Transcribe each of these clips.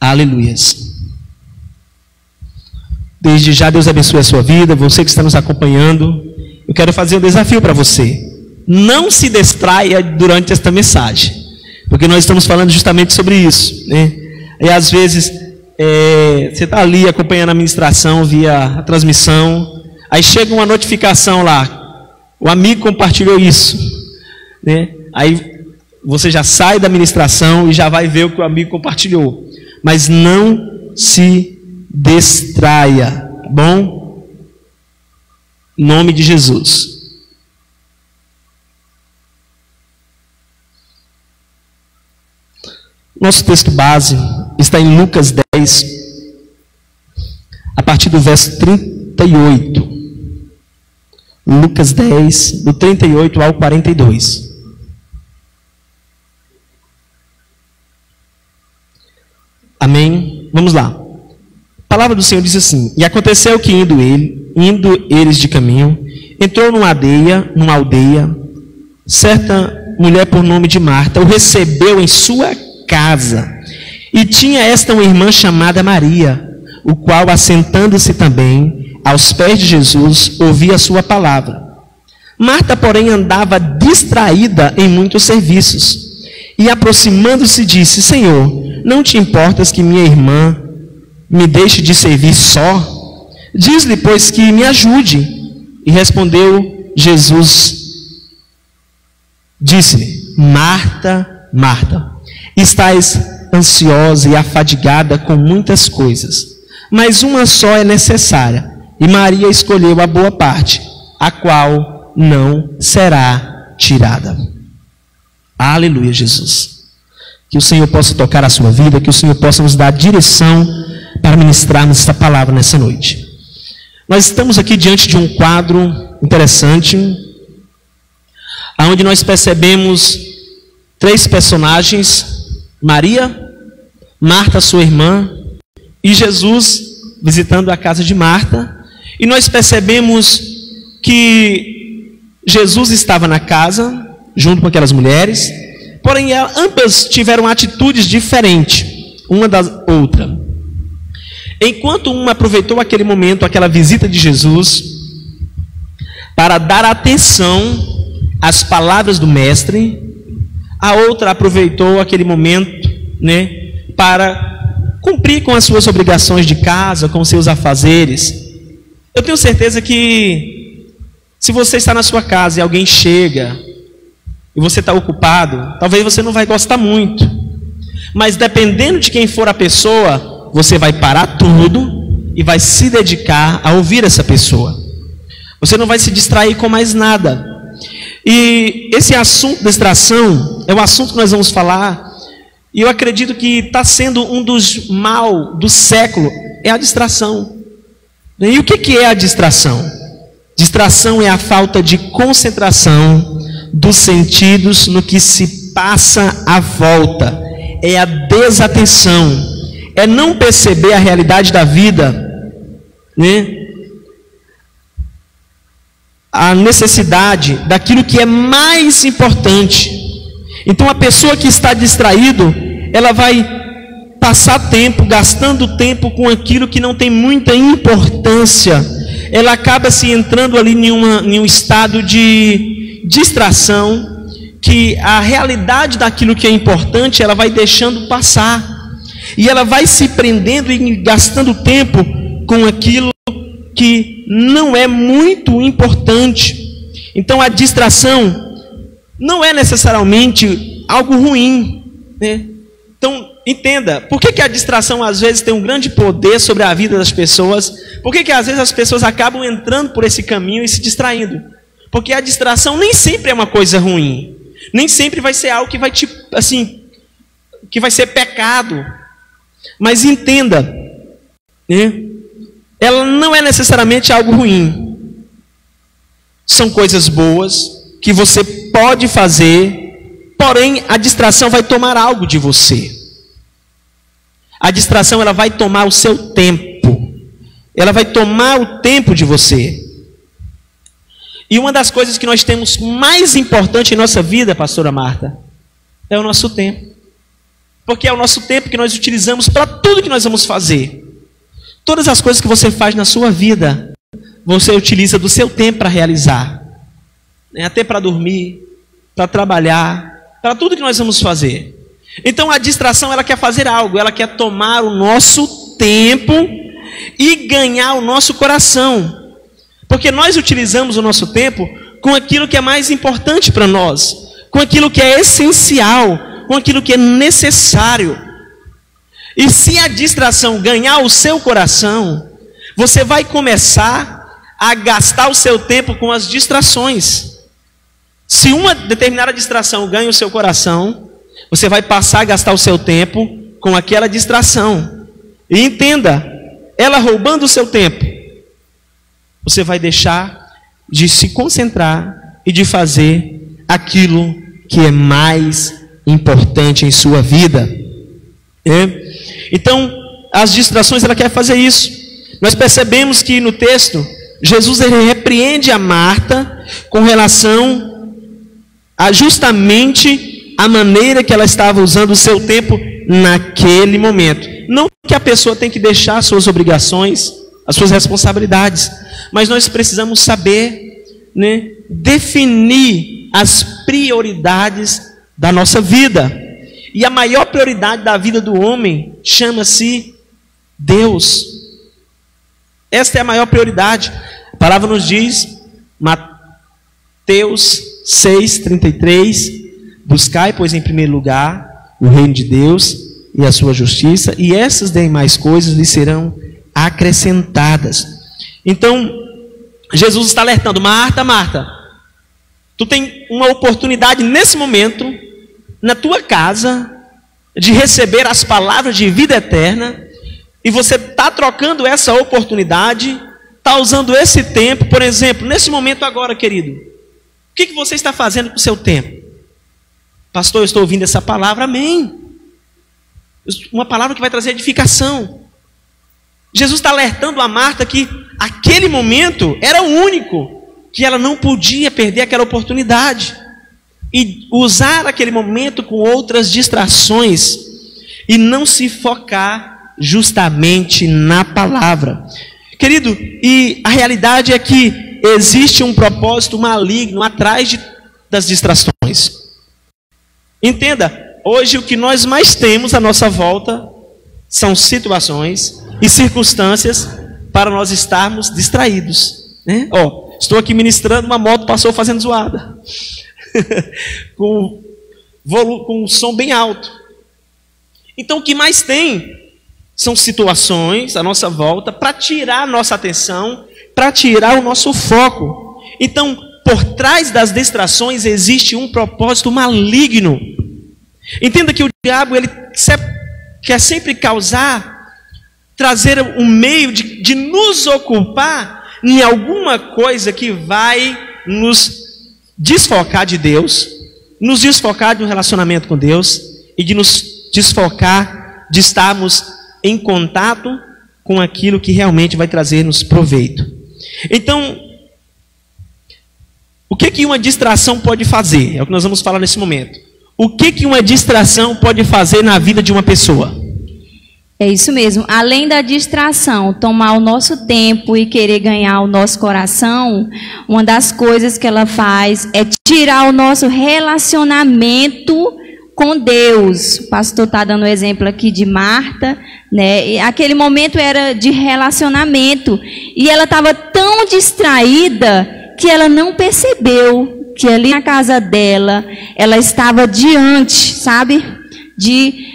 Aleluias. Desde já Deus abençoe a sua vida, você que está nos acompanhando. Eu quero fazer um desafio para você. Não se distraia durante esta mensagem, porque nós estamos falando justamente sobre isso, né? E às vezes você está ali acompanhando a ministração via a transmissão, aí chega uma notificação lá, o amigo compartilhou isso, né? Aí você já sai da ministração e já vai ver o que o amigo compartilhou. Mas não se distraia, tá bom? Em nome de Jesus. Nosso texto base está em Lucas 10, a partir do verso 38. Lucas 10, do 38 ao 42. Amém? Vamos lá. A palavra do Senhor diz assim: E aconteceu que indo eles de caminho, entrou numa aldeia, certa mulher por nome de Marta o recebeu em sua casa, e tinha esta uma irmã chamada Maria, o qual, assentando-se também aos pés de Jesus, ouvia a sua palavra. Marta, porém, andava distraída em muitos serviços, e aproximando-se disse: Senhor, não te importas que minha irmã me deixe de servir só? Diz-lhe, pois, que me ajude. E respondeu Jesus, disse-lhe: Marta, Marta, estás ansiosa e afadigada com muitas coisas, mas uma só é necessária, e Maria escolheu a boa parte, a qual não será tirada. Aleluia, Jesus. Que o Senhor possa tocar a sua vida, que o Senhor possa nos dar direção para ministrarmos esta palavra nessa noite. Nós estamos aqui diante de um quadro interessante, onde nós percebemos três personagens: Maria, Marta, sua irmã, e Jesus visitando a casa de Marta. E nós percebemos que Jesus estava na casa, junto com aquelas mulheres, porém ambas tiveram atitudes diferentes, uma da outra. Enquanto uma aproveitou aquele momento, aquela visita de Jesus, para dar atenção às palavras do Mestre, a outra aproveitou aquele momento, né, para cumprir com as suas obrigações de casa, com os seus afazeres. Eu tenho certeza que, se você está na sua casa e alguém chega, e você está ocupado, talvez você não vai gostar muito. Mas dependendo de quem for a pessoa, você vai parar tudo e vai se dedicar a ouvir essa pessoa. Você não vai se distrair com mais nada. E esse assunto da distração é o assunto que nós vamos falar. E eu acredito que está sendo um dos mal do século, é a distração. E o que é a distração? Distração é a falta de concentração dos sentidos no que se passa à volta. É a desatenção. É não perceber a realidade da vida, né? A necessidade daquilo que é mais importante. Então a pessoa que está distraído, ela vai passar tempo, gastando tempo com aquilo que não tem muita importância. Ela acaba se entrando ali em um estado de distração, que a realidade daquilo que é importante, ela vai deixando passar. E ela vai se prendendo e gastando tempo com aquilo que não é muito importante. Então a distração não é necessariamente algo ruim, né? Então entenda, por que a distração às vezes tem um grande poder sobre a vida das pessoas? Por que às vezes as pessoas acabam entrando por esse caminho e se distraindo? Porque a distração nem sempre é uma coisa ruim. Nem sempre vai ser algo que vai que vai ser pecado. Mas entenda, né? Ela não é necessariamente algo ruim. São coisas boas que você pode fazer, porém a distração vai tomar algo de você. A distração, ela vai tomar o seu tempo. Ela vai tomar o tempo de você. E uma das coisas que nós temos mais importante em nossa vida, pastora Marta, é o nosso tempo. Porque é o nosso tempo que nós utilizamos para tudo que nós vamos fazer. Todas as coisas que você faz na sua vida, você utiliza do seu tempo para realizar. Até para dormir, para trabalhar, para tudo que nós vamos fazer. Então a distração, ela quer fazer algo, ela quer tomar o nosso tempo e ganhar o nosso coração. Porque nós utilizamos o nosso tempo com aquilo que é mais importante para nós, com aquilo que é essencial, com aquilo que é necessário. E se a distração ganhar o seu coração, você vai começar a gastar o seu tempo com as distrações. Se uma determinada distração ganha o seu coração, você vai passar a gastar o seu tempo com aquela distração. E entenda, ela roubando o seu tempo, você vai deixar de se concentrar e de fazer aquilo que é mais importante em sua vida. Então, as distrações, ela quer fazer isso. Nós percebemos que no texto, Jesus ele repreende a Marta com relação a justamente a maneira que ela estava usando o seu tempo naquele momento. Não que a pessoa tem que deixar as suas obrigações, as suas responsabilidades, mas nós precisamos saber, definir as prioridades da nossa vida. E a maior prioridade da vida do homem chama-se Deus. Esta é a maior prioridade. A palavra nos diz, Mateus 6:33, buscai, pois, em primeiro lugar o reino de Deus e a sua justiça, e essas demais coisas lhe serão acrescentadas. Então, Jesus está alertando: Marta, Marta, tu tem uma oportunidade nesse momento, na tua casa, de receber as palavras de vida eterna, e você está trocando essa oportunidade, está usando esse tempo. Por exemplo, nesse momento agora, querido, o que você está fazendo com o seu tempo? Pastor, eu estou ouvindo essa palavra, amém. Uma palavra que vai trazer edificação. Jesus está alertando a Marta que aquele momento era o único, que ela não podia perder aquela oportunidade, e usar aquele momento com outras distrações, e não se focar justamente na palavra. Querido, e a realidade é que existe um propósito maligno atrás das distrações. Entenda, hoje o que nós mais temos à nossa volta são situações e circunstâncias para nós estarmos distraídos. Estou aqui ministrando, uma moto passou fazendo zoada. com um som bem alto. Então o que mais tem são situações à nossa volta para tirar a nossa atenção, para tirar o nosso foco. Então, por trás das distrações existe um propósito maligno. Entenda que o diabo ele quer sempre trazer um meio de nos ocupar em alguma coisa que vai nos desfocar de Deus, nos desfocar de um relacionamento com Deus, e de nos desfocar de estarmos em contato com aquilo que realmente vai trazer-nos proveito. Então, o que uma distração pode fazer? É o que nós vamos falar nesse momento. O que uma distração pode fazer na vida de uma pessoa? É isso mesmo. Além da distração, tomar o nosso tempo e querer ganhar o nosso coração, uma das coisas que ela faz é tirar o nosso relacionamento com Deus. O pastor está dando o exemplo aqui de Marta, né? E aquele momento era de relacionamento. E ela estava tão distraída que ela não percebeu que ali na casa dela, ela estava diante, sabe? De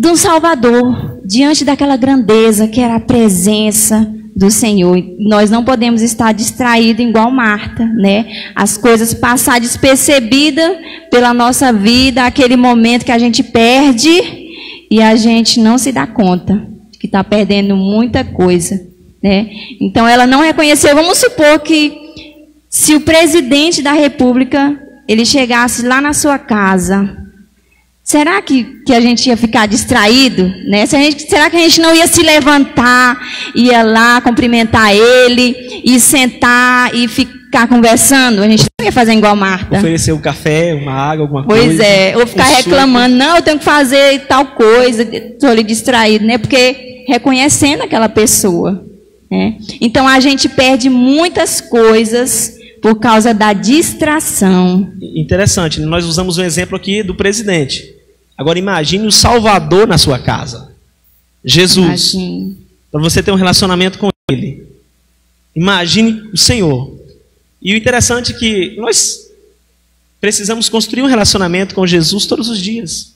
um Salvador, diante daquela grandeza que era a presença do Senhor. Nós não podemos estar distraídos igual Marta, né? As coisas passar despercebidas pela nossa vida, aquele momento que a gente perde e a gente não se dá conta que está perdendo muita coisa, né? Então ela não reconheceu. Vamos supor que se o presidente da República ele chegasse lá na sua casa, será que a gente ia ficar distraído? Né? Será que a gente não ia se levantar, ia lá cumprimentar ele, e sentar e ficar conversando? A gente não ia fazer igual Marta. Oferecer um café, uma água, alguma coisa. Pois é, ou ficar reclamando, não, eu tenho que fazer tal coisa, estou ali distraído, né? Porque reconhecendo aquela pessoa. Né? Então a gente perde muitas coisas por causa da distração. Interessante, nós usamos um exemplo aqui do presidente. Agora imagine o Salvador na sua casa. Jesus. Para você ter um relacionamento com Ele. Imagine o Senhor. E o interessante é que nós precisamos construir um relacionamento com Jesus todos os dias.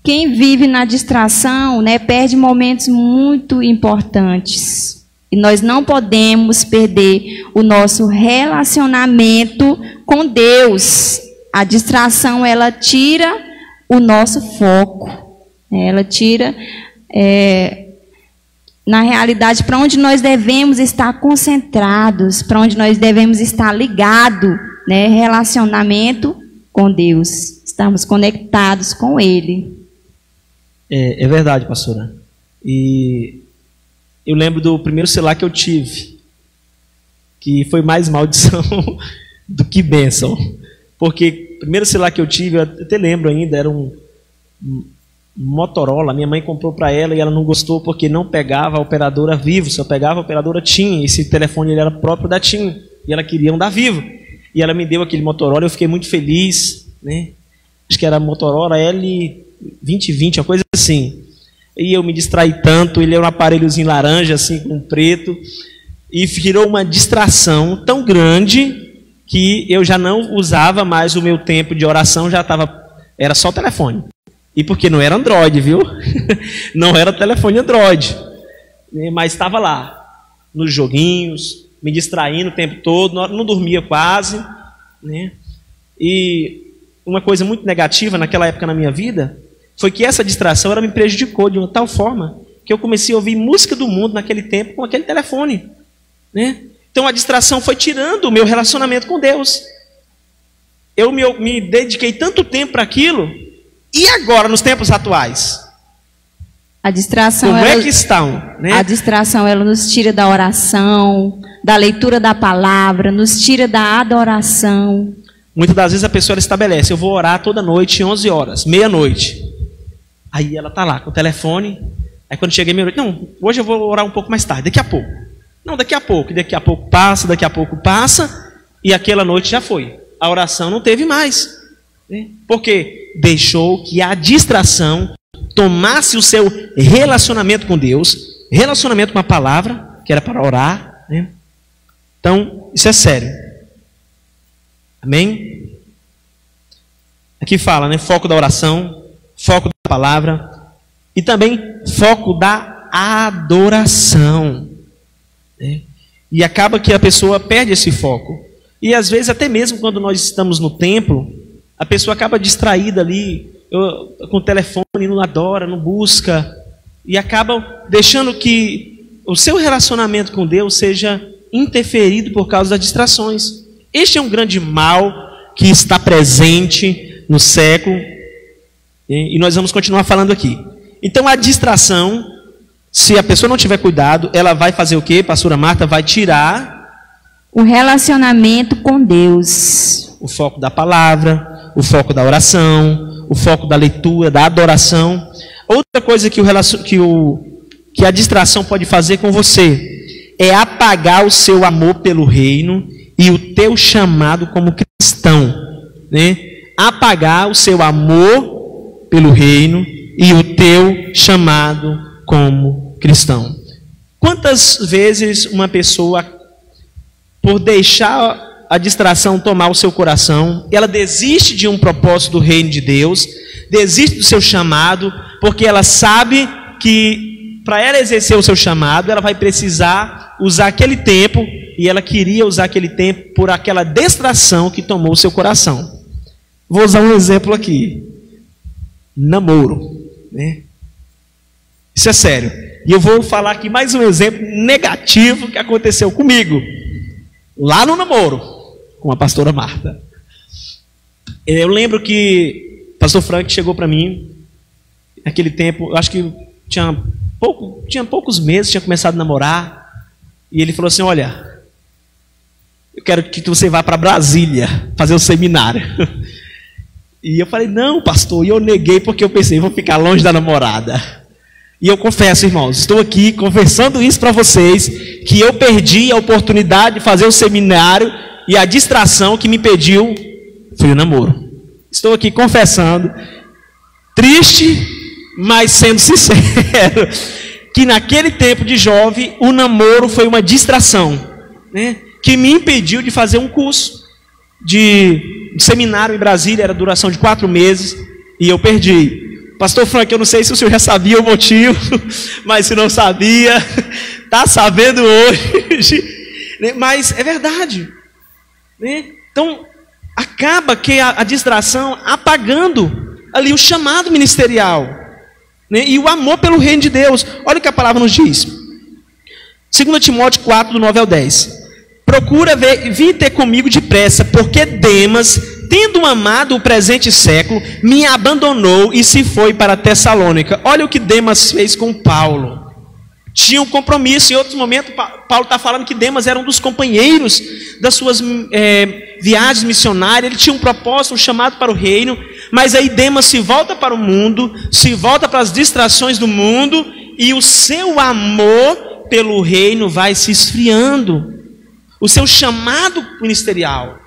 Quem vive na distração, né, perde momentos muito importantes. E nós não podemos perder o nosso relacionamento com Deus. A distração, ela tira o nosso foco. Ela tira, na realidade, para onde nós devemos estar concentrados, para onde nós devemos estar ligados, né? Relacionamento com Deus. Estamos conectados com Ele. É verdade, pastora. E eu lembro do primeiro celular que eu tive, que foi mais maldição do que bênção. Porque o primeiro celular que eu tive, eu até lembro ainda, era um Motorola. Minha mãe comprou para ela e ela não gostou porque não pegava a operadora Vivo, só pegava a operadora TIM. Esse telefone ele era próprio da TIM e ela queria um da Vivo. E ela me deu aquele Motorola, eu fiquei muito feliz, né? Acho que era Motorola L2020, uma coisa assim. E eu me distraí tanto, ele era um aparelhozinho laranja, assim, com preto, e virou uma distração tão grande que eu já não usava mais o meu tempo de oração, era só telefone. E porque não era Android, viu? Não era telefone Android. Mas estava lá, nos joguinhos, me distraindo o tempo todo, não dormia quase, né? E uma coisa muito negativa naquela época na minha vida foi que essa distração ela me prejudicou de uma tal forma que eu comecei a ouvir música do mundo naquele tempo com aquele telefone, né? Então a distração foi tirando o meu relacionamento com Deus. Eu me dediquei tanto tempo para aquilo, e agora nos tempos atuais? A distração, como é que estão? Né? A distração ela nos tira da oração, da leitura da palavra, nos tira da adoração. Muitas das vezes a pessoa estabelece, eu vou orar toda noite, 11 horas, meia-noite. Aí ela está lá com o telefone, aí quando chega meia-noite, não, hoje eu vou orar um pouco mais tarde, daqui a pouco. Não, daqui a pouco passa, e aquela noite já foi. A oração não teve mais. Né? Porque deixou que a distração tomasse o seu relacionamento com Deus, relacionamento com a palavra, que era para orar. Né? Então, isso é sério. Amém? Aqui fala, né? Foco da oração, foco da palavra e também foco da adoração. Né? E acaba que a pessoa perde esse foco. E às vezes, até mesmo quando nós estamos no templo, a pessoa acaba distraída ali, com o telefone, não adora, não busca, e acaba deixando que o seu relacionamento com Deus seja interferido por causa das distrações. Este é um grande mal que está presente no século, e nós vamos continuar falando aqui. Então a distração, se a pessoa não tiver cuidado, ela vai fazer o quê? Pastora Marta vai tirar o relacionamento com Deus, o foco da palavra, o foco da oração, o foco da leitura, da adoração. Outra coisa que a distração pode fazer com você é apagar o seu amor pelo reino e o teu chamado como cristão, né? Apagar o seu amor pelo reino e o teu chamado como cristão. Quantas vezes uma pessoa, por deixar a distração tomar o seu coração, ela desiste de um propósito do reino de Deus, desiste do seu chamado, porque ela sabe que para ela exercer o seu chamado, ela vai precisar usar aquele tempo, e ela queria usar aquele tempo por aquela distração que tomou o seu coração. Vou usar um exemplo aqui. Namoro. Né? Isso é sério. E eu vou falar aqui mais um exemplo negativo que aconteceu comigo. Lá no namoro, com a pastora Marta. Eu lembro que pastor Frank chegou para mim, naquele tempo, eu acho que tinha poucos meses, tinha começado a namorar, e ele falou assim, olha, eu quero que você vá para Brasília fazer o seminário. E eu falei, não, pastor, e eu neguei porque eu pensei, vou ficar longe da namorada. E eu confesso, irmãos, estou aqui confessando isso para vocês, que eu perdi a oportunidade de fazer o seminário e a distração que me impediu foi o namoro. Estou aqui confessando, triste, mas sendo sincero, que naquele tempo de jovem, o namoro foi uma distração, né, que me impediu de fazer um curso de seminário em Brasília, era duração de 4 meses, e eu perdi. Pastor Frank, eu não sei se o senhor já sabia o motivo, mas se não sabia, está sabendo hoje, né? Mas é verdade, né? Então, acaba que a distração apagando ali o chamado ministerial, né? E o amor pelo reino de Deus. Olha o que a palavra nos diz, 2 Timóteo 4, do 9 ao 10. Procura vir ter comigo depressa, porque Demas, tendo amado o presente século, me abandonou e se foi para Tessalônica. Olha o que Demas fez com Paulo. Tinha um compromisso. Em outros momentos, Paulo está falando que Demas era um dos companheiros das suas viagens missionárias. Ele tinha um propósito, um chamado para o reino. Mas aí Demas se volta para o mundo, se volta para as distrações do mundo, e o seu amor pelo reino vai se esfriando. O seu chamado ministerial.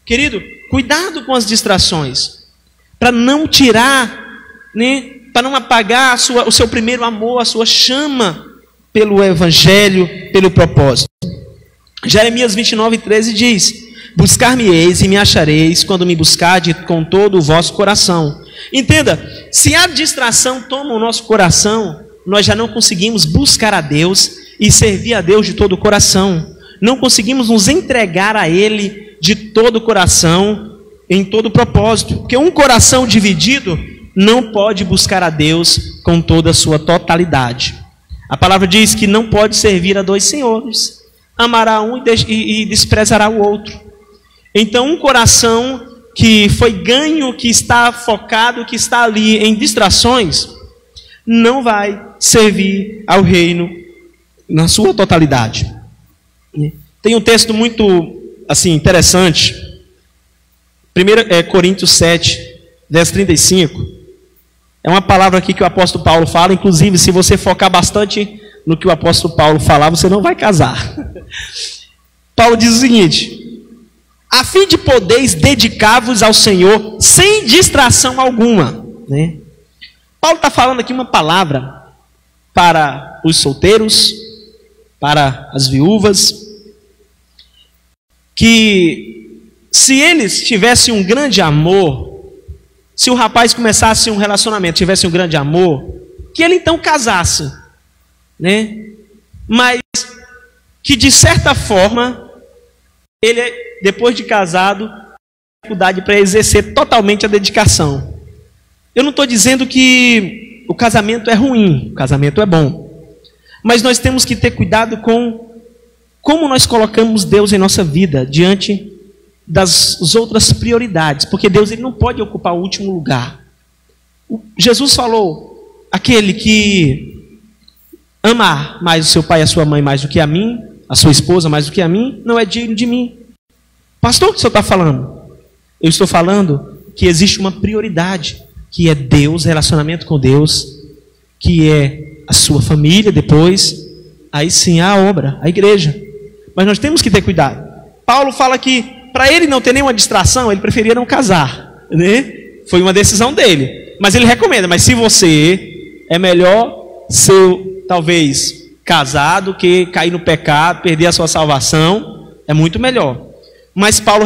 Querido, cuidado com as distrações, para não tirar, né, para não apagar o seu primeiro amor, a sua chama pelo evangelho, pelo propósito. Jeremias 29:13 diz: buscar-me-eis e me achareis, quando me buscardes com todo o vosso coração. Entenda, se a distração toma o nosso coração, nós já não conseguimos buscar a Deus e servir a Deus de todo o coração. Não conseguimos nos entregar a Ele de todo o coração, em todo o propósito. Porque um coração dividido não pode buscar a Deus com toda a sua totalidade. A palavra diz que não pode servir a 2 senhores. Amará um e desprezará o outro. Então um coração que foi ganho, que está focado, que está ali em distrações, não vai servir ao reino na sua totalidade. Tem um texto muito assim, interessante, 1 Coríntios 7, verso 35, é uma palavra aqui que o apóstolo Paulo fala. Inclusive, se você focar bastante no que o apóstolo Paulo falar, você não vai casar. Paulo diz o seguinte: a fim de podeis dedicar-vos ao Senhor sem distração alguma, né? Paulo está falando aqui uma palavra para os solteiros, para as viúvas, que se eles tivessem um grande amor, se o rapaz começasse um relacionamento, tivesse um grande amor, que ele então casasse, né? Mas que de certa forma, ele, depois de casado, tem dificuldade para exercer totalmente a dedicação. Eu não estou dizendo que o casamento é ruim, o casamento é bom, mas nós temos que ter cuidado com como nós colocamos Deus em nossa vida diante das outras prioridades, porque Deus, ele não pode ocupar o último lugar. Jesus falou: aquele que ama mais o seu pai e a sua mãe mais do que a mim, a sua esposa mais do que a mim, não é digno de mim. Pastor, o que o senhor está falando? Eu estou falando que existe uma prioridade, que é Deus, relacionamento com Deus, que é a sua família depois, aí sim a obra, a igreja. Mas nós temos que ter cuidado. Paulo fala que para ele não ter nenhuma distração, ele preferia não casar, né? Foi uma decisão dele. Mas ele recomenda, mas se você, é melhor ser talvez casado que cair no pecado, perder a sua salvação, é muito melhor. Mas Paulo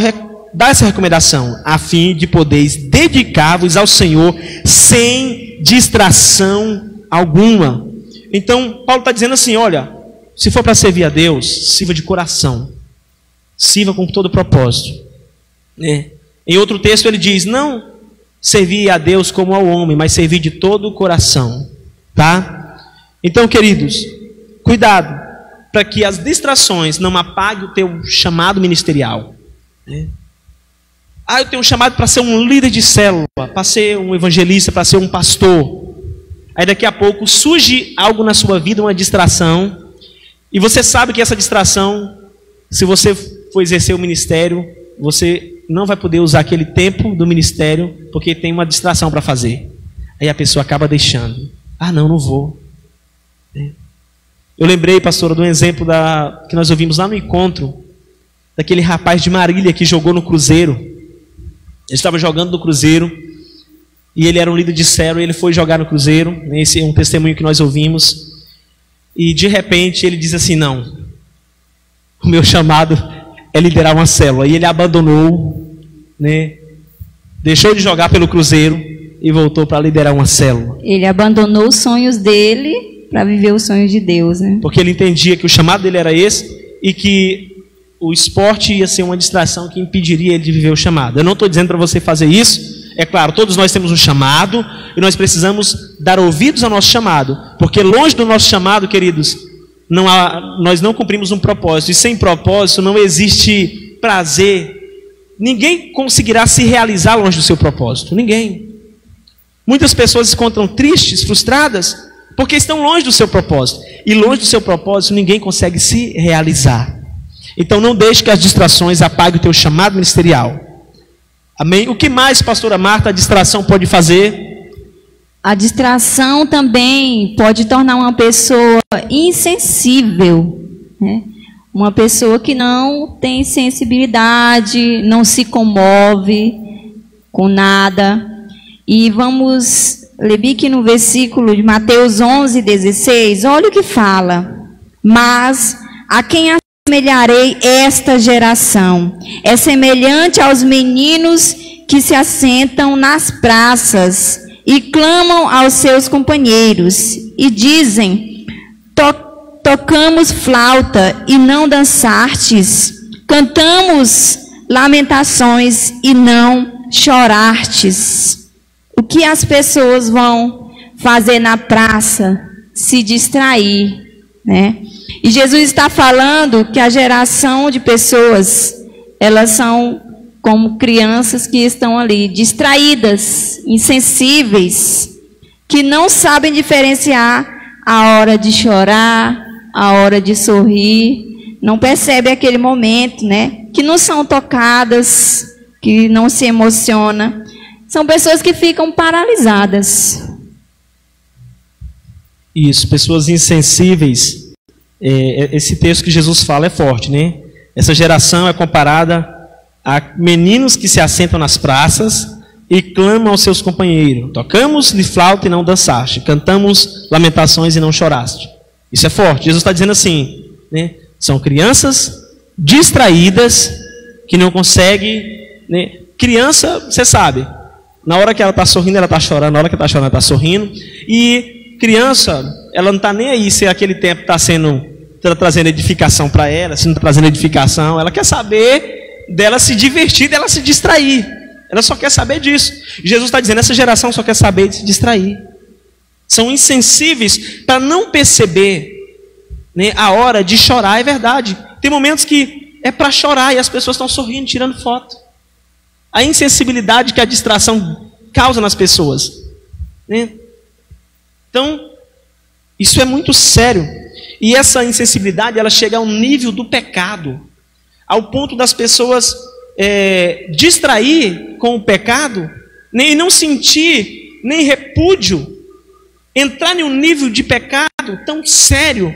dá essa recomendação, a fim de poderes dedicar-vos ao Senhor sem distração alguma. Então Paulo está dizendo assim: olha, se for para servir a Deus, sirva de coração, sirva com todo propósito, né? Em outro texto ele diz: não servir a Deus como ao homem, mas servir de todo o coração, tá? Então, queridos, cuidado para que as distrações não apaguem o teu chamado ministerial, né? Ah, eu tenho um chamado para ser um líder de célula, para ser um evangelista, para ser um pastor. Aí daqui a pouco surge algo na sua vida, uma distração, e você sabe que essa distração, se você for exercer o ministério, você não vai poder usar aquele tempo do ministério, porque tem uma distração para fazer. Aí a pessoa acaba deixando. Ah, não vou. Eu lembrei, pastora, do exemplo que nós ouvimos lá no encontro, daquele rapaz de Marília que jogou no Cruzeiro. Ele estava jogando no Cruzeiro, e ele era um líder de célula, e ele foi jogar no Cruzeiro. Esse é um testemunho que nós ouvimos. E de repente ele diz assim, não, o meu chamado é liderar uma célula. E ele abandonou, né? Deixou de jogar pelo Cruzeiro e voltou para liderar uma célula. Ele abandonou os sonhos dele para viver os sonhos de Deus, né? Porque ele entendia que o chamado dele era esse e que o esporte ia ser uma distração que impediria ele de viver o chamado. Eu não estou dizendo para você fazer isso. É claro, todos nós temos um chamado e nós precisamos dar ouvidos ao nosso chamado. Porque longe do nosso chamado, queridos, nós não cumprimos um propósito. E sem propósito não existe prazer. Ninguém conseguirá se realizar longe do seu propósito. Ninguém. Muitas pessoas se encontram tristes, frustradas, porque estão longe do seu propósito. E longe do seu propósito ninguém consegue se realizar. Então não deixe que as distrações apaguem o teu chamado ministerial. Amém? O que mais, pastora Marta, a distração pode fazer? A distração também pode tornar uma pessoa insensível, né? Uma pessoa que não tem sensibilidade, não se comove com nada. E vamos ler aqui no versículo de Mateus 11:16, olha o que fala. Mas a quem assemelharei esta geração? É semelhante aos meninos que se assentam nas praças e clamam aos seus companheiros e dizem: tocamos flauta e não dançastes, cantamos lamentações e não chorastes. O que as pessoas vão fazer na praça? Se distrair, né? E Jesus está falando que a geração de pessoas, elas são como crianças que estão ali, distraídas, insensíveis, que não sabem diferenciar a hora de chorar, a hora de sorrir, não percebem aquele momento, né? Que não são tocadas, que não se emocionam. São pessoas que ficam paralisadas. Isso, pessoas insensíveis. Esse texto que Jesus fala é forte, né? Essa geração é comparada a meninos que se assentam nas praças e clamam aos seus companheiros: tocamos-lhe flauta e não dançaste, cantamos lamentações e não choraste. Isso é forte. Jesus está dizendo assim, né? São crianças distraídas que não conseguem, né? Criança, você sabe, na hora que ela está sorrindo, ela está chorando, na hora que ela está chorando, ela está sorrindo. E criança, ela não está nem aí se aquele tempo está trazendo edificação para ela, se não está trazendo edificação. Ela quer saber dela se divertir, dela se distrair. Ela só quer saber disso. Jesus está dizendo, essa geração só quer saber de se distrair. São insensíveis para não perceber, né, a hora de chorar. É verdade. Tem momentos que é para chorar e as pessoas estão sorrindo, tirando foto. A insensibilidade que a distração causa nas pessoas, né? Então, isso é muito sério. E essa insensibilidade, ela chega ao nível do pecado, ao ponto das pessoas distrair com o pecado, nem não sentir nem repúdio, entrar em um nível de pecado tão sério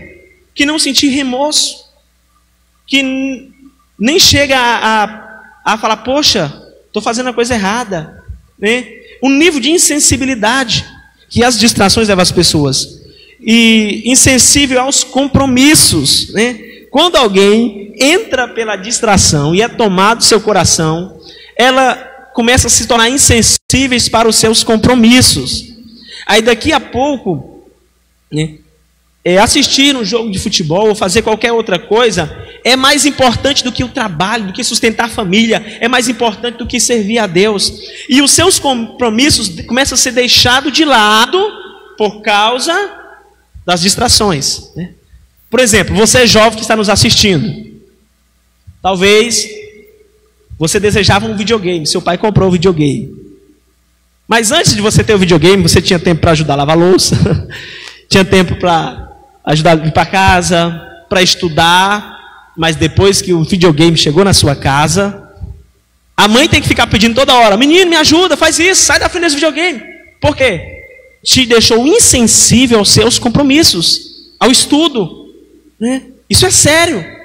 que não sentir remorso, que nem chega a falar: poxa, estou fazendo a coisa errada, né? Um nível de insensibilidade que as distrações levam as pessoas. E insensível aos compromissos, né? Quando alguém entra pela distração e é tomado seu coração, ela começa a se tornar insensíveis para os seus compromissos. Aí daqui a pouco, né, assistir um jogo de futebol ou fazer qualquer outra coisa é mais importante do que o trabalho, do que sustentar a família, é mais importante do que servir a Deus. E os seus compromissos começam a ser deixados de lado por causa das distrações, né? Por exemplo, você é jovem que está nos assistindo. Talvez Você desejava um videogame, seu pai comprou o videogame. Mas antes de você ter o videogame, você tinha tempo para ajudar a lavar a louça, tinha tempo para ajudar a ir para casa, para estudar. Mas depois que o videogame chegou na sua casa, a mãe tem que ficar pedindo toda hora: menino, me ajuda, faz isso, sai da frente desse videogame. Por quê? Te deixou insensível aos seus compromissos, ao estudo, né? Isso é sério.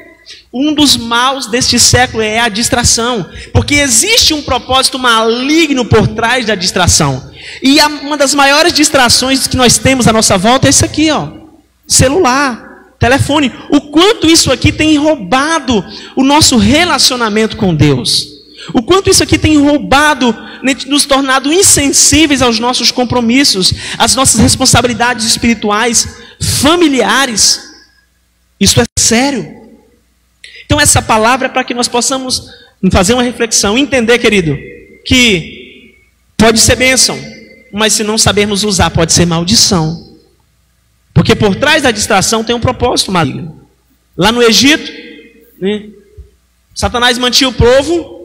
Um dos maus deste século é a distração, porque existe um propósito maligno por trás da distração. E uma das maiores distrações que nós temos à nossa volta é isso aqui, ó: celular, telefone. O quanto isso aqui tem roubado o nosso relacionamento com Deus. O quanto isso aqui tem roubado, nos tornado insensíveis aos nossos compromissos, às nossas responsabilidades espirituais, familiares. Isso é sério. Então essa palavra é para que nós possamos fazer uma reflexão, entender, querido, que pode ser bênção, mas se não sabermos usar, pode ser maldição. Porque por trás da distração tem um propósito maligno. Lá no Egito, né, Satanás mantinha o povo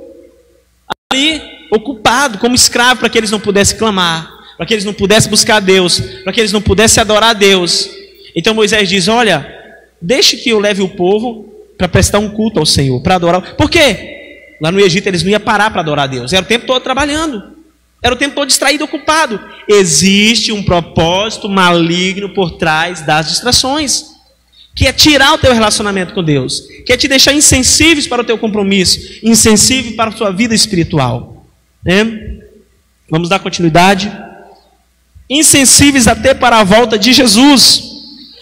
ali ocupado como escravo, para que eles não pudessem clamar, para que eles não pudessem buscar a Deus, para que eles não pudessem adorar a Deus. Então Moisés diz: olha, deixe que eu leve o povo para prestar um culto ao Senhor, para adorar. Por quê? Lá no Egito eles não iam parar para adorar a Deus, era o tempo todo trabalhando, era o tempo todo distraído, ocupado. Existe um propósito maligno por trás das distrações, que é tirar o teu relacionamento com Deus, que é te deixar insensíveis para o teu compromisso, insensível para a sua vida espiritual, né? Vamos dar continuidade. Insensíveis até para a volta de Jesus.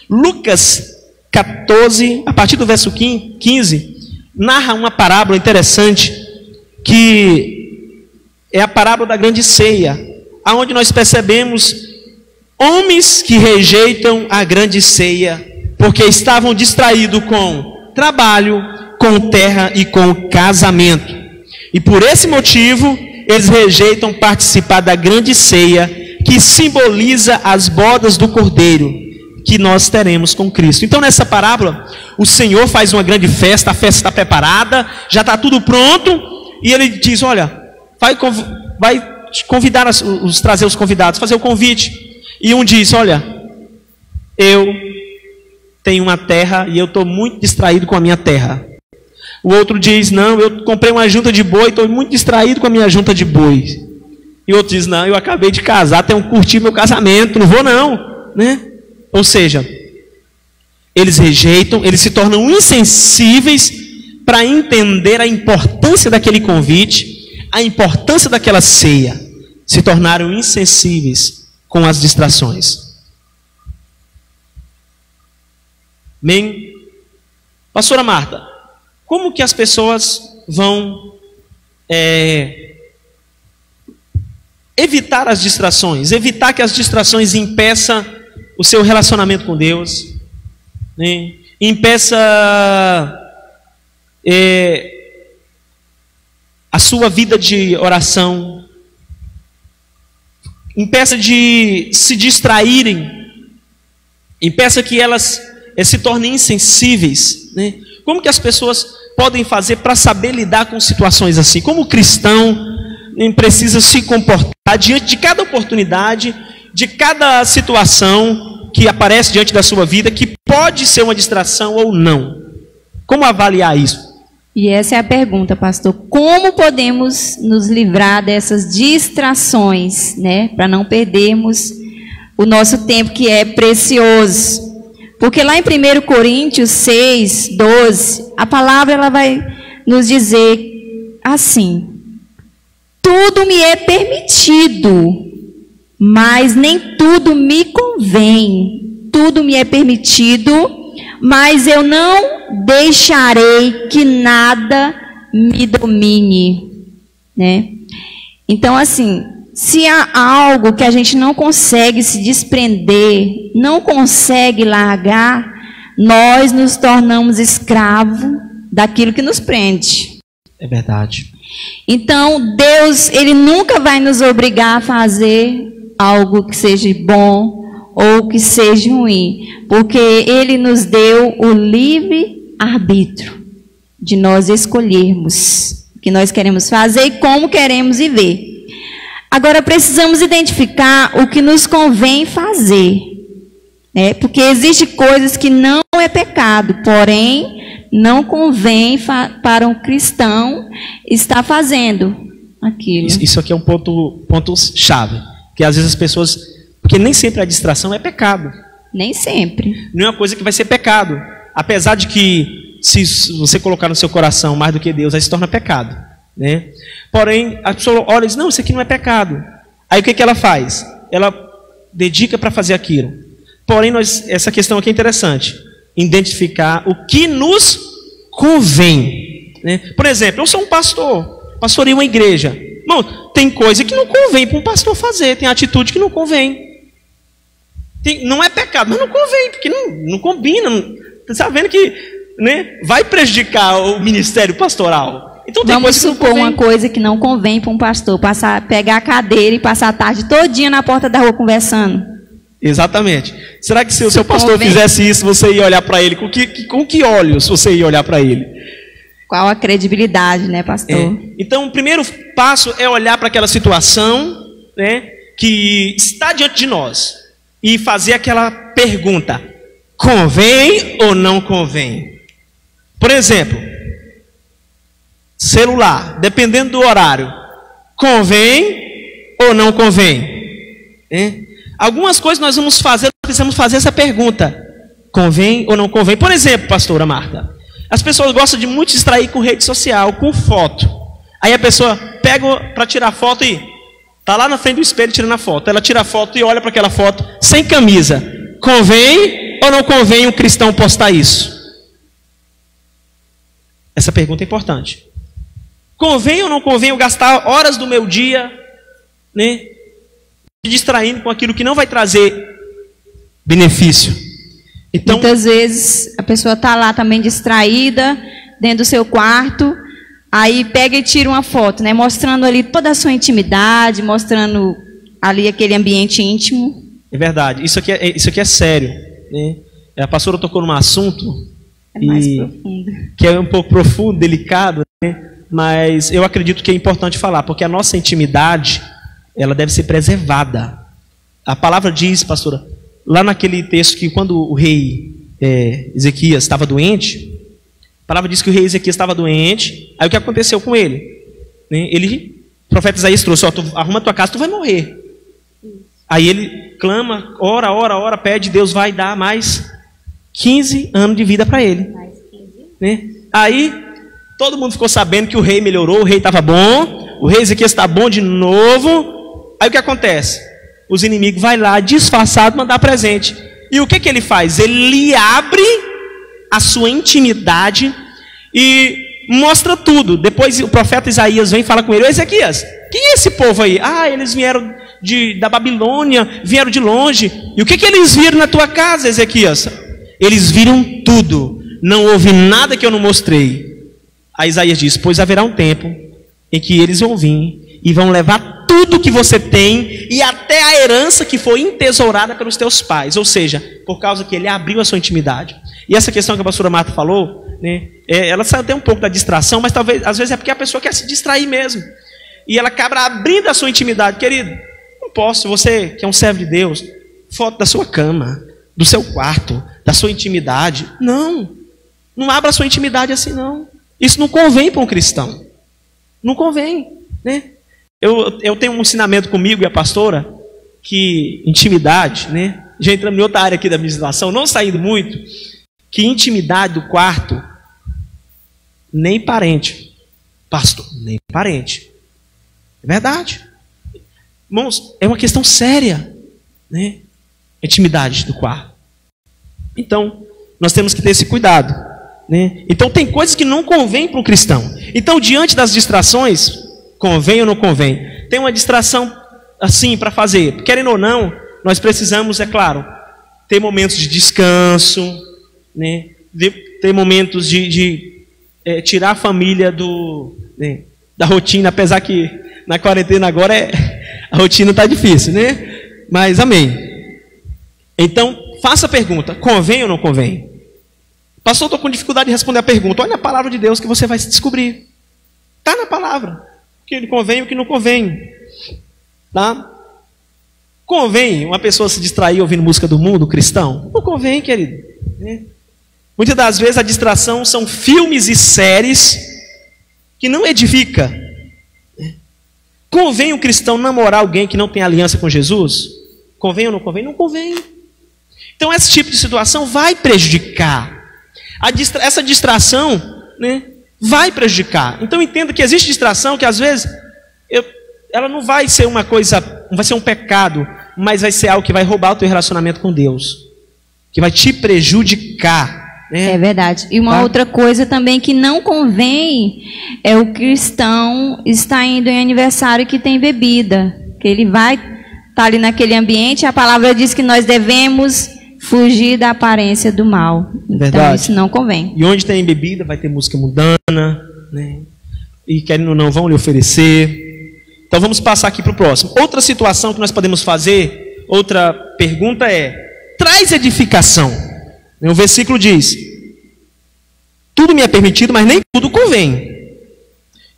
Lucas 14, a partir do verso 15, narra uma parábola interessante, que é a parábola da grande ceia, aonde nós percebemos homens que rejeitam a grande ceia, porque estavam distraídos com trabalho, com terra e com casamento. E por esse motivo, eles rejeitam participar da grande ceia, que simboliza as bodas do Cordeiro, que nós teremos com Cristo. Então nessa parábola, o Senhor faz uma grande festa, a festa está preparada, já está tudo pronto, e Ele diz: olha, vai convidar, trazer os convidados, fazer o convite. E um diz: olha, eu tenho uma terra e eu estou muito distraído com a minha terra. O outro diz: não, eu comprei uma junta de boi, estou muito distraído com a minha junta de boi. E o outro diz: não, eu acabei de casar, tenho que curtir meu casamento, não vou não, né? Ou seja, eles rejeitam, eles se tornam insensíveis para entender a importância daquele convite, a importância daquela ceia. Se tornaram insensíveis com as distrações. Amém? Pastora Marta, como que as pessoas vão evitar as distrações? Evitar que as distrações impeçam o seu relacionamento com Deus, né? Impeça a sua vida de oração, impeça de se distraírem, impeça que elas se tornem insensíveis, né? Como que as pessoas podem fazer para saber lidar com situações assim? Como o cristão precisa se comportar diante de cada oportunidade, de cada situação que aparece diante da sua vida, que pode ser uma distração ou não? Como avaliar isso? E essa é a pergunta, pastor. Como podemos nos livrar dessas distrações, né? Para não perdermos o nosso tempo, que é precioso. Porque lá em 1 Coríntios 6, 12, a palavra ela vai nos dizer assim: tudo me é permitido, mas nem tudo me convém. Tudo me é permitido, mas eu não deixarei que nada me domine, né? Então, assim, se há algo que a gente não consegue se desprender, não consegue largar, nós nos tornamos escravos daquilo que nos prende. É verdade. Então, Deus, Ele nunca vai nos obrigar a fazer algo que seja bom ou que seja ruim, porque Ele nos deu o livre arbítrio de nós escolhermos o que nós queremos fazer e como queremos viver. Agora, precisamos identificar o que nos convém fazer, né? Porque existem coisas que não é pecado, porém, não convém para um cristão estar fazendo aquilo. Isso aqui é um ponto-chave, que às vezes as pessoas... Porque nem sempre a distração é pecado. Nem sempre. Não é uma coisa que vai ser pecado. Apesar de que, se você colocar no seu coração mais do que Deus, aí se torna pecado, né? Porém, a pessoa olha e diz, não, isso aqui não é pecado. Aí o que ela faz? Ela dedica para fazer aquilo. Porém, essa questão aqui é interessante. Identificar o que nos convém, né? Por exemplo, eu sou um pastor, pastorei uma igreja. Bom, tem coisa que não convém para um pastor fazer, tem atitude que não convém. Não é pecado, mas não convém, porque não combina. Você está vendo que, né, vai prejudicar o ministério pastoral. Então, tem vamos supor uma coisa que não convém para um pastor, pegar a cadeira e passar a tarde todinha na porta da rua conversando. Exatamente. Será que se o seu pastor fizesse isso, você ia olhar para ele? Com que olhos você ia olhar para ele? Qual a credibilidade, né, pastor? Então, o primeiro passo é olhar para aquela situação, né, que está diante de nós e fazer aquela pergunta: convém ou não convém? Por exemplo, celular, dependendo do horário, convém ou não convém? Algumas coisas nós vamos fazer, precisamos fazer essa pergunta: convém ou não convém? Por exemplo, pastora Marta, as pessoas gostam de muito distrair com rede social, com foto. Aí a pessoa pega para tirar foto e está lá na frente do espelho tirando a foto. Ela tira a foto e olha para aquela foto sem camisa. Convém ou não convém um cristão postar isso? Essa pergunta é importante. Convém ou não convém eu gastar horas do meu dia, né, me distraindo com aquilo que não vai trazer benefício? Então, muitas vezes a pessoa está lá também distraída, dentro do seu quarto, aí pega e tira uma foto, né, mostrando ali toda a sua intimidade, mostrando ali aquele ambiente íntimo. É verdade, isso aqui é sério, né? A pastora tocou num assunto mais profundo, que é um pouco profundo, delicado, né? Mas eu acredito que é importante falar, porque a nossa intimidade, ela deve ser preservada. A palavra diz, pastora, lá naquele texto que quando o rei Ezequias estava doente, a palavra diz que o rei Ezequias estava doente. Aí o que aconteceu com ele? O profeta Isaías trouxe: arruma tua casa, tu vai morrer. Aí ele clama, ora, pede, Deus vai dar mais 15 anos de vida para ele. Mais 15. Né? Aí todo mundo ficou sabendo que o rei melhorou, o rei estava bom, o rei Ezequias está bom de novo. Aí o que acontece? Os inimigos vão lá, disfarçado, mandar presente. E o que ele faz? Ele abre a sua intimidade e mostra tudo. Depois o profeta Isaías vem e fala com ele: Ezequias, quem é esse povo aí? Ah, eles vieram da Babilônia, vieram de longe. E o que eles viram na tua casa, Ezequias? Eles viram tudo, não houve nada que eu não mostrei. Aí Isaías diz: pois haverá um tempo em que eles vão vir e vão levar tudo que você tem e até a herança que foi entesourada pelos teus pais. Ou seja, por causa que ele abriu a sua intimidade. E essa questão que a pastora Marta falou, né, ela sai até um pouco da distração, mas talvez, às vezes é porque a pessoa quer se distrair mesmo. E ela acaba abrindo a sua intimidade. Querido, não posso, você que é um servo de Deus, foto da sua cama, do seu quarto, da sua intimidade. Não abra a sua intimidade assim, não. Isso não convém para um cristão. Não convém, né? Eu tenho um ensinamento comigo e a pastora, que intimidade, né? Já entramos em outra área aqui da administração, não saindo muito, que intimidade do quarto, nem parente, pastor, nem parente. É verdade. Irmãos, é uma questão séria, né? Intimidade do quarto. Então, nós temos que ter esse cuidado, né? Então, tem coisas que não convém para um cristão. Então, diante das distrações, convém ou não convém? Tem uma distração assim para fazer. Querendo ou não, nós precisamos, é claro, ter momentos de descanso, né? Ter momentos de tirar a família da rotina, apesar que na quarentena agora a rotina está difícil, né? Mas amém. Então, faça a pergunta: convém ou não convém? Pastor, estou com dificuldade de responder a pergunta. Olha a palavra de Deus que você vai se descobrir. Está na palavra. O que lhe convém e o que não convém. Tá? Convém uma pessoa se distrair ouvindo música do mundo cristão? Não convém, querido. Muitas das vezes a distração são filmes e séries que não edifica. Convém um cristão namorar alguém que não tem aliança com Jesus? Convém ou não convém? Não convém. Então esse tipo de situação vai prejudicar. Essa distração, né, vai prejudicar. Então entenda que existe distração que às vezes ela não vai ser uma coisa, não vai ser um pecado, mas vai ser algo que vai roubar o teu relacionamento com Deus, que vai te prejudicar. É verdade. E uma outra coisa também que não convém é o cristão estar indo em aniversário que tem bebida, que ele vai estar ali naquele ambiente. A palavra diz que nós devemos fugir da aparência do mal. Verdade. Então isso não convém. E onde tem bebida vai ter música mundana, né? E querendo ou não vão lhe oferecer. Então vamos passar aqui para o próximo. Outra situação que nós podemos fazer, outra pergunta é: traz edificação. O versículo diz: tudo me é permitido, mas nem tudo convém.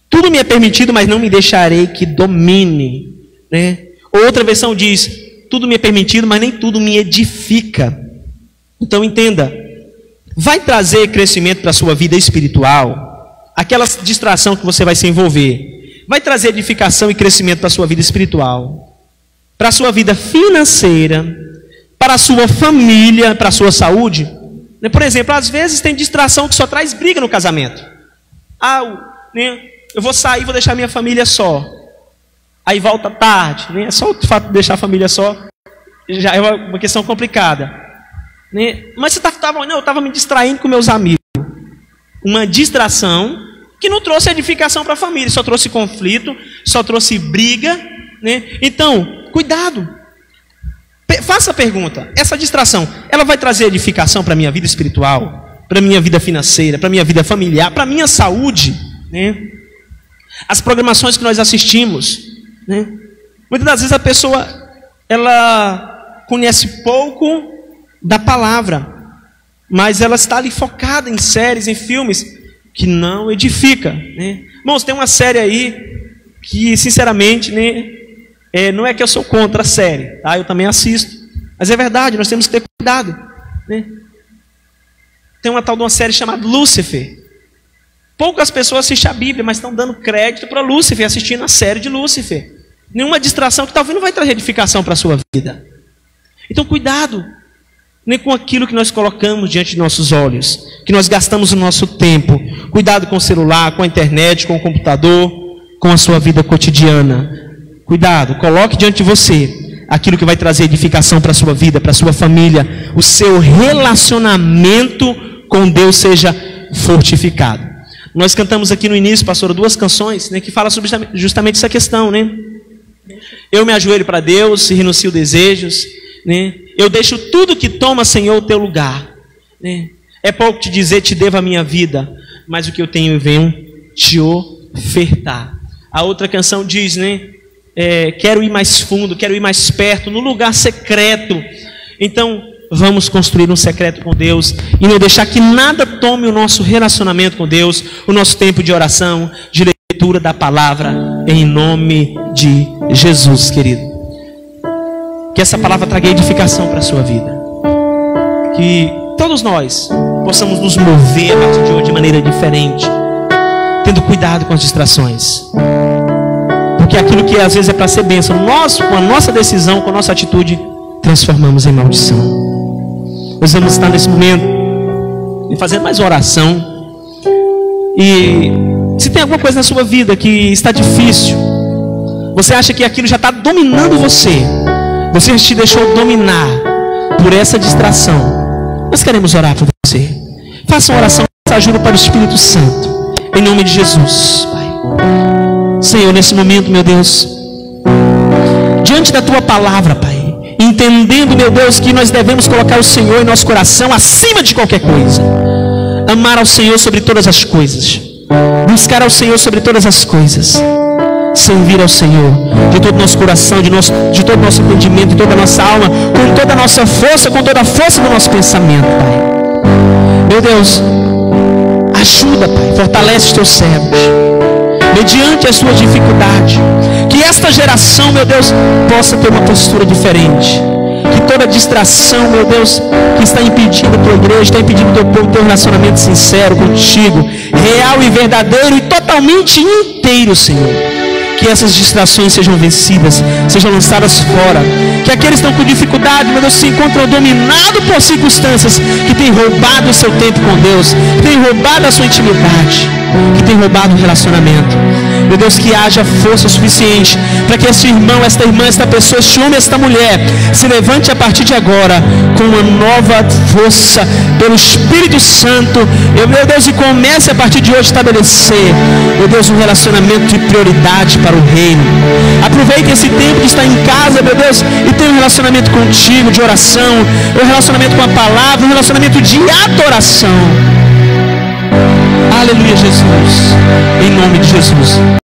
Tudo me é permitido, mas não me deixarei que domine. Né? Outra versão diz: tudo me é permitido, mas nem tudo me edifica. Então entenda, vai trazer crescimento para a sua vida espiritual. Aquela distração que você vai se envolver vai trazer edificação e crescimento para a sua vida espiritual, para a sua vida financeira, para a sua família, para a sua saúde. Por exemplo, às vezes tem distração que só traz briga no casamento. Eu vou sair, vou deixar minha família só. Aí volta tarde. Só o fato de deixar a família só já é uma questão complicada. Mas você eu estava me distraindo com meus amigos. Uma distração que não trouxe edificação para a família, só trouxe conflito, só trouxe briga. Então, cuidado. Faça a pergunta: essa distração, ela vai trazer edificação para a minha vida espiritual, para a minha vida financeira, para a minha vida familiar, para a minha saúde? As programações que nós assistimos, muitas das vezes a pessoa, ela conhece pouco da palavra, mas ela está ali focada em séries, em filmes que não edifica. Irmãos, tem uma série aí que, sinceramente, não é que eu sou contra a série, tá? Eu também assisto, mas é verdade, nós temos que ter cuidado. Tem uma tal de uma série chamada Lúcifer. Poucas pessoas assistem a Bíblia, mas estão dando crédito para Lúcifer, assistindo a série de Lúcifer. Nenhuma distração que talvez não vai trazer edificação para a sua vida. Então cuidado com aquilo que nós colocamos diante de nossos olhos, que nós gastamos o nosso tempo. Cuidado com o celular, com a internet, com o computador, com a sua vida cotidiana. Cuidado, coloque diante de você aquilo que vai trazer edificação para a sua vida, para a sua família. O seu relacionamento com Deus seja fortificado. Nós cantamos aqui no início, pastora, 2 canções, que falam sobre justamente essa questão. Eu me ajoelho para Deus e renuncio desejos. Eu deixo tudo que toma, Senhor, o teu lugar. É pouco te dizer, te devo a minha vida, mas o que eu tenho eu venho te ofertar. A outra canção diz, quero ir mais fundo, quero ir mais perto, no lugar secreto. Então, vamos construir um secreto com Deus e não deixar que nada tome o nosso relacionamento com Deus, o nosso tempo de oração, de leitura da palavra, em nome de Jesus, querido. Que essa palavra traga edificação para a sua vida. Que todos nós possamos nos mover a partir de hoje de maneira diferente, tendo cuidado com as distrações. Porque aquilo que às vezes é para ser bênção, nós, com a nossa decisão, com a nossa atitude, transformamos em maldição. Nós vamos estar nesse momento e fazer mais oração. E se tem alguma coisa na sua vida que está difícil, você acha que aquilo já está dominando você, você te deixou dominar por essa distração, nós queremos orar por você. Faça uma oração, peça ajuda para o Espírito Santo, em nome de Jesus, Pai. Senhor, nesse momento, meu Deus, diante da Tua palavra, Pai, entendendo, meu Deus, que nós devemos colocar o Senhor em nosso coração acima de qualquer coisa, amar ao Senhor sobre todas as coisas, buscar ao Senhor sobre todas as coisas, servir ao Senhor de todo o nosso coração, de todo o nosso entendimento, de toda a nossa alma, com toda a nossa força, com toda a força do nosso pensamento, Pai. Meu Deus, ajuda, Pai, fortalece os teus servos, mediante a sua dificuldade. Que esta geração, meu Deus, possa ter uma postura diferente. Que toda distração, meu Deus, que está impedindo a tua igreja, está impedindo o teu povo, teu relacionamento sincero contigo, real e verdadeiro e totalmente inteiro, Senhor. Que essas distrações sejam vencidas, sejam lançadas fora. Que aqueles que estão com dificuldade, meu Deus, se encontram dominados por circunstâncias que têm roubado o seu tempo com Deus, que têm roubado a sua intimidade, que têm roubado o relacionamento. Meu Deus, que haja força suficiente para que esse irmão, esta irmã, esta pessoa, este homem, esta mulher se levante a partir de agora com uma nova força pelo Espírito Santo, meu Deus, e comece a partir de hoje a estabelecer, meu Deus, um relacionamento de prioridade para o reino. Aproveite esse tempo de estar em casa, meu Deus, e tenha um relacionamento contigo, de oração, um relacionamento com a palavra, um relacionamento de adoração. Aleluia, Jesus. Em nome de Jesus.